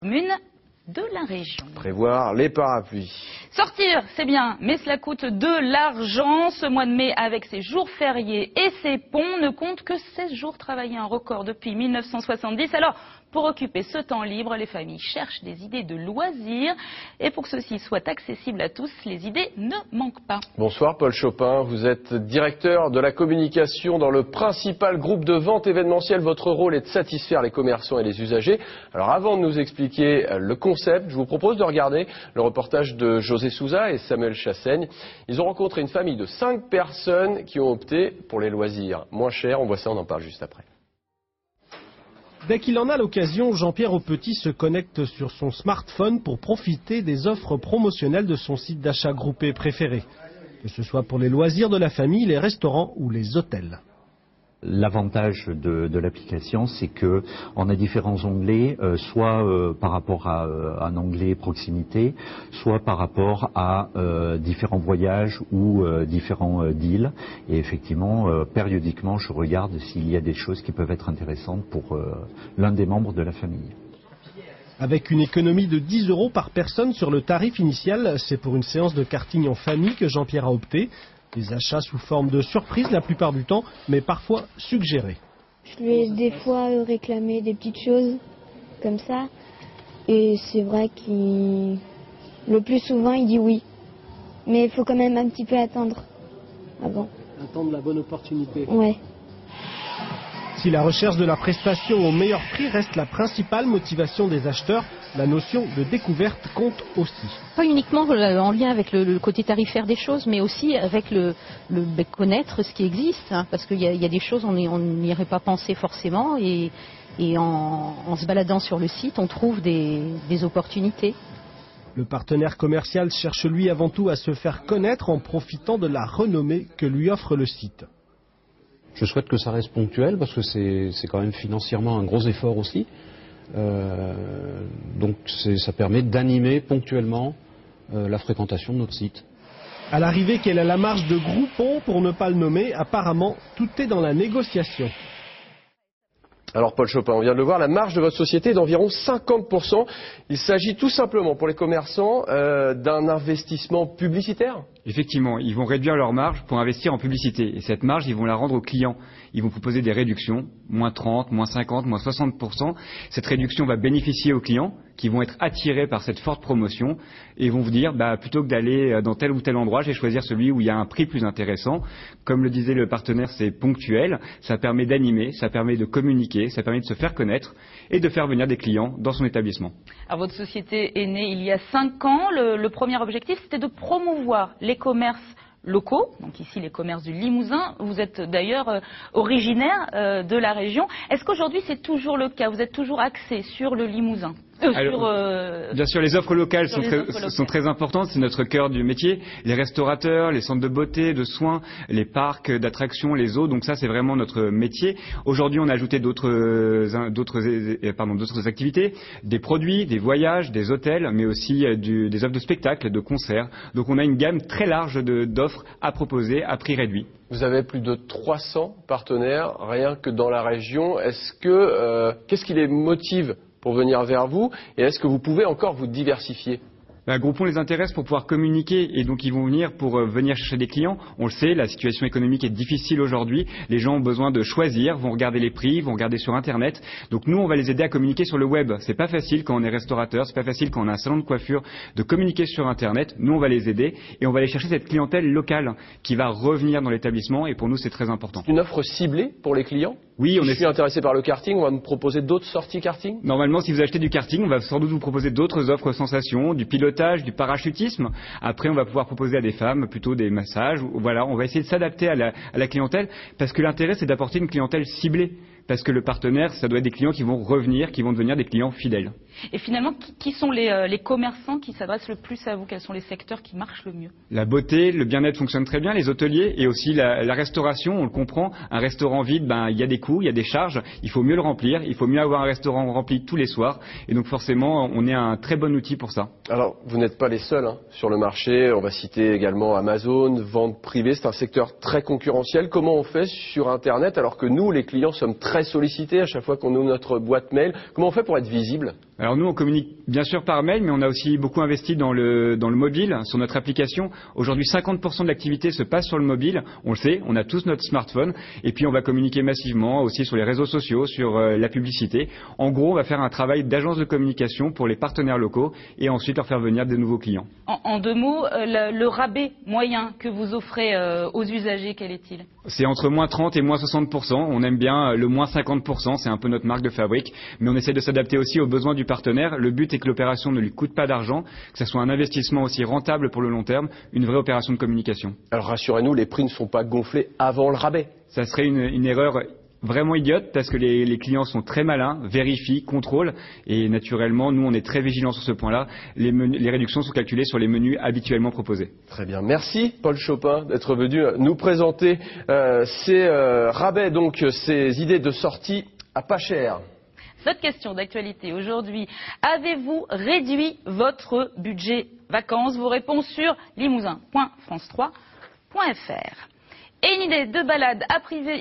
Commune de la région. Prévoir les parapluies. Sortir, c'est bien, mais cela coûte de l'argent. Ce mois de mai, avec ses jours fériés et ses ponts, ne compte que 16 jours travaillés, un record depuis 1970. Alors, pour occuper ce temps libre, les familles cherchent des idées de loisirs. Et pour que ceci soit accessible à tous, les idées ne manquent pas. Bonsoir Paul Chopin, vous êtes directeur de la communication dans le principal groupe de vente événementielle. Votre rôle est de satisfaire les commerçants et les usagers. Alors avant de nous expliquer le concept, je vous propose de regarder le reportage de José Souza et Samuel Chassaigne. Ils ont rencontré une famille de 5 personnes qui ont opté pour les loisirs moins chers. On voit ça, on en parle juste après. Dès qu'il en a l'occasion, Jean-Pierre Aupetit se connecte sur son smartphone pour profiter des offres promotionnelles de son site d'achat groupé préféré. Que ce soit pour les loisirs de la famille, les restaurants ou les hôtels. L'avantage de l'application, c'est que on a différents onglets, soit par rapport à un onglet proximité, soit par rapport à différents voyages ou différents deals. Et effectivement, périodiquement, je regarde s'il y a des choses qui peuvent être intéressantes pour l'un des membres de la famille. Avec une économie de 10 € par personne sur le tarif initial, c'est pour une séance de karting en famille que Jean-Pierre a opté. Des achats sous forme de surprise la plupart du temps, mais parfois suggérés. Je lui ai des fois réclamé des petites choses comme ça. Et c'est vrai qu'il, le plus souvent, il dit oui. Mais il faut quand même un petit peu attendre avant. Attendre la bonne opportunité. Ouais. Si la recherche de la prestation au meilleur prix reste la principale motivation des acheteurs, la notion de découverte compte aussi. Pas uniquement en lien avec le côté tarifaire des choses, mais aussi avec connaître ce qui existe. Hein, parce qu'il y a des choses on n'y aurait pas pensé forcément et en se baladant sur le site, on trouve des opportunités. Le partenaire commercial cherche lui avant tout à se faire connaître en profitant de la renommée que lui offre le site. Je souhaite que ça reste ponctuel parce que c'est quand même financièrement un gros effort aussi. Donc ça permet d'animer ponctuellement la fréquentation de notre site. À l'arrivée qu'elle a la marge de Groupon, pour ne pas le nommer, apparemment tout est dans la négociation. Alors Paul Chopin, on vient de le voir, la marge de votre société est d'environ 50%. Il s'agit tout simplement pour les commerçants d'un investissement publicitaire ? Effectivement, ils vont réduire leur marge pour investir en publicité. Et cette marge, ils vont la rendre aux clients. Ils vont proposer des réductions, moins 30, moins 50, moins 60%. Cette réduction va bénéficier aux clients qui vont être attirés par cette forte promotion et vont vous dire, plutôt que d'aller dans tel ou tel endroit, je vais choisir celui où il y a un prix plus intéressant. Comme le disait le partenaire, c'est ponctuel. Ça permet d'animer, ça permet de communiquer, ça permet de se faire connaître et de faire venir des clients dans son établissement. Alors, votre société est née il y a 5 ans. Le premier objectif, c'était de promouvoir les commerces locaux, donc ici les commerces du Limousin. Vous êtes d'ailleurs originaire de la région. Est-ce qu'aujourd'hui c'est toujours le cas? Vous êtes toujours axé sur le Limousin? Bien sûr, les offres locales sont très importantes, c'est notre cœur du métier. Les restaurateurs, les centres de beauté, de soins, les parcs d'attractions, les zoos, donc ça c'est vraiment notre métier. Aujourd'hui on a ajouté d'autres activités, des produits, des voyages, des hôtels, mais aussi des offres de spectacles, de concerts. Donc on a une gamme très large d'offres à proposer à prix réduit. Vous avez plus de 300 partenaires rien que dans la région. Qu'est-ce qui les motive pour venir vers vous, et est-ce que vous pouvez encore vous diversifier? Groupon les intéresse pour pouvoir communiquer et donc ils vont venir pour venir chercher des clients. On le sait, la situation économique est difficile aujourd'hui. Les gens ont besoin de choisir, vont regarder les prix, vont regarder sur Internet. Donc nous, on va les aider à communiquer sur le web. C'est pas facile quand on est restaurateur, c'est pas facile quand on a un salon de coiffure de communiquer sur Internet. Nous, on va les aider et on va aller chercher cette clientèle locale qui va revenir dans l'établissement et pour nous, c'est très important. Une offre ciblée pour les clients? Oui, je suis intéressé par le karting, on va me proposer d'autres sorties karting? Normalement, si vous achetez du karting, on va sans doute vous proposer d'autres offres sensations, du pilotage, du parachutisme. Après, on va pouvoir proposer à des femmes plutôt des massages. Voilà, on va essayer de s'adapter à la clientèle parce que l'intérêt, c'est d'apporter une clientèle ciblée. Parce que le partenaire, ça doit être des clients qui vont revenir, qui vont devenir des clients fidèles. Et finalement, qui sont les commerçants qui s'adressent le plus à vous? Quels sont les secteurs qui marchent le mieux? La beauté, le bien-être fonctionne très bien, les hôteliers et aussi la restauration, on le comprend. Un restaurant vide, il y a des coûts, il y a des charges, il faut mieux le remplir, il faut mieux avoir un restaurant rempli tous les soirs. Et donc forcément, on est un très bon outil pour ça. Alors, vous n'êtes pas les seuls sur le marché. On va citer également Amazon, vente privée. C'est un secteur très concurrentiel. Comment on fait sur Internet alors que nous, les clients, sommes très sollicités à chaque fois qu'on ouvre notre boîte mail? Comment on fait pour être visible? Alors nous, on communique bien sûr par mail, mais on a aussi beaucoup investi dans le mobile, sur notre application. Aujourd'hui, 50% de l'activité se passe sur le mobile. On le sait, on a tous notre smartphone. Et puis, on va communiquer massivement aussi sur les réseaux sociaux, sur la publicité. En gros, on va faire un travail d'agence de communication pour les partenaires locaux et ensuite leur faire venir de nouveaux clients. En 2 mots, le rabais moyen que vous offrez aux usagers, quel est-il? C'est entre moins 30 et moins 60%. On aime bien le moins 50%, c'est un peu notre marque de fabrique. Mais on essaie de s'adapter aussi aux besoins du partenaire. Le but est que l'opération ne lui coûte pas d'argent, que ce soit un investissement aussi rentable pour le long terme, une vraie opération de communication. Alors rassurez-nous, les prix ne sont pas gonflés avant le rabais. Ça serait une erreur vraiment idiote parce que les clients sont très malins, vérifient, contrôlent et naturellement, nous on est très vigilants sur ce point-là. Les réductions sont calculées sur les menus habituellement proposés. Très bien, merci Paul Chopin d'être venu nous présenter ces rabais, donc ces idées de sortie à pas cher. Notre question d'actualité aujourd'hui, avez-vous réduit votre budget vacances? Vos réponses sur limousin.france3.fr. Et une idée de balade à privé